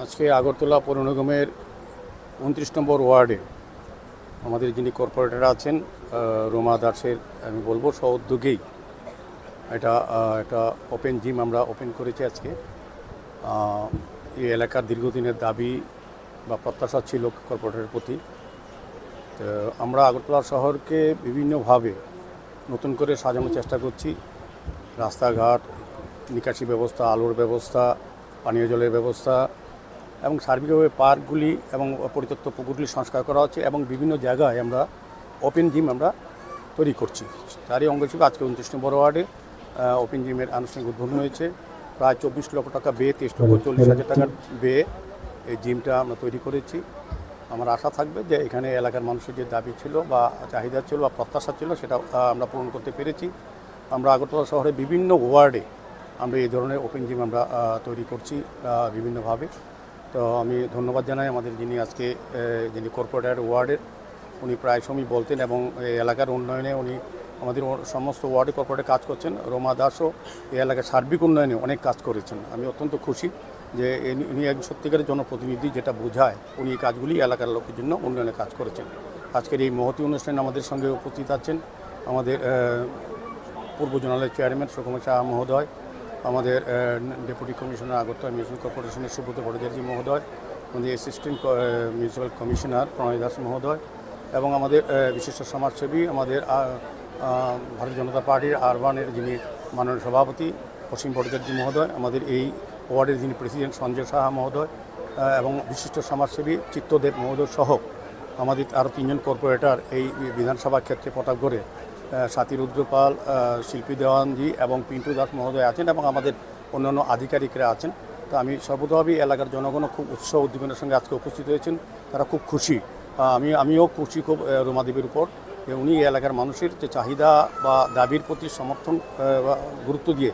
আজকে আগরতলা পৌর নিগমের 29 নম্বর ওয়ার্ডে আমাদের যিনি কর্পোরেটর আছেন রোমা দাসের আমি বলবো সহউদ্যোগেই একটা ওপেন জিম আমরা ওপেন করেছি আজকে। এই এলাকার দীর্ঘদিনের দাবি বা প্রত্যাশা ছিল কর্পোরেটরের প্রতি। তো আমরা আগরতলা শহরকে বিভিন্নভাবে নতুন করে সাজানোর চেষ্টা করছি। রাস্তাঘাট, নিকাশি ব্যবস্থা, আলোর ব্যবস্থা, পানীয় জলের ব্যবস্থা এবং সার্বিকভাবে পার্কগুলি এবং পরিত্যক্ত পুকুরগুলি সংস্কার করা হচ্ছে এবং বিভিন্ন জায়গায় আমরা ওপেন জিম আমরা তৈরি করছি। তারই অঙ্গ হিসেবে আজকে 29 নম্বর ওয়ার্ডে ওপেন জিমের আনুষ্ঠানিক উদ্বোধন হয়েছে। প্রায় 24 লক্ষ টাকা ব্যয়ে 23,40,000 টাকার ব্যয়ে এই জিমটা আমরা তৈরি করেছি। আমার আশা থাকবে যে এখানে এলাকার মানুষের যে দাবি ছিল বা চাহিদা ছিল বা প্রত্যাশা ছিল সেটা আমরা পূরণ করতে পেরেছি। আমরা আগরতলা শহরে বিভিন্ন ওয়ার্ডে আমরা এই ধরনের ওপেন জিম আমরা তৈরি করছি বিভিন্নভাবে। তো আমি ধন্যবাদ জানাই আমাদের যিনি কর্পোরেটর ওয়ার্ডের, উনি প্রায় সময় বলতেন এবং এই এলাকার উন্নয়নে উনি আমাদের সমস্ত ওয়ার্ডে কর্পোরেটে কাজ করছেন। রোমা দাসও এই এলাকার সার্বিক উন্নয়নে অনেক কাজ করেছেন। আমি অত্যন্ত খুশি যে উনি একজন সত্যিকারের জনপ্রতিনিধি, যেটা বোঝায় উনি এই কাজগুলি এলাকার লোকের জন্য উন্নয়নে কাজ করেছেন। আজকের এই মহতী অনুষ্ঠানে আমাদের সঙ্গে উপস্থিত আছেন আমাদের পূর্ব জোনালের চেয়ারম্যান সুকুমার শাহ মহোদয়, আমাদের ডেপুটি কমিশনার আগরতলা মিউনিসিপ্যাল কর্পোরেশনের সুব্রত ভট্টাচার্য মহোদয়, আমাদের assistant municipal commissioner Pranay Das মহোদয় এবং আমাদের বিশিষ্ট সমাজসেবী আমাদের ভারতীয় জনতা পার্টির আরবানের যিনি মাননীয় সভাপতি অসীম ভট্টাচার্য মহোদয়, আমাদের এই ওয়ার্ডের যিনি প্রেসিডেন্ট সঞ্জয় সাহা মহোদয় এবং বিশিষ্ট সমাজসেবী চিত্তদেব মহোদয় সহ আমাদের আরও 3 জন কর্পোরেটর এই বিধানসভা ক্ষেত্রে প্রতাপগড়ে সাথী রুদ্রপাল, শিল্পী দেওয়ানজি এবং পিন্টু দাস মহোদয় আছেন এবং আমাদের অন্যান্য আধিকারিকরা আছেন। তো আমি সর্বতভাবে এলাকার জনগণও খুব উৎসাহ উদ্দীপনার সঙ্গে আজকে উপস্থিত হয়েছেন, তারা খুব খুশি। আমিও খুশি খুব রোমাদেবীর উপর যে উনি এলাকার মানুষের যে চাহিদা বা দাবির প্রতি সমর্থন বা গুরুত্ব দিয়ে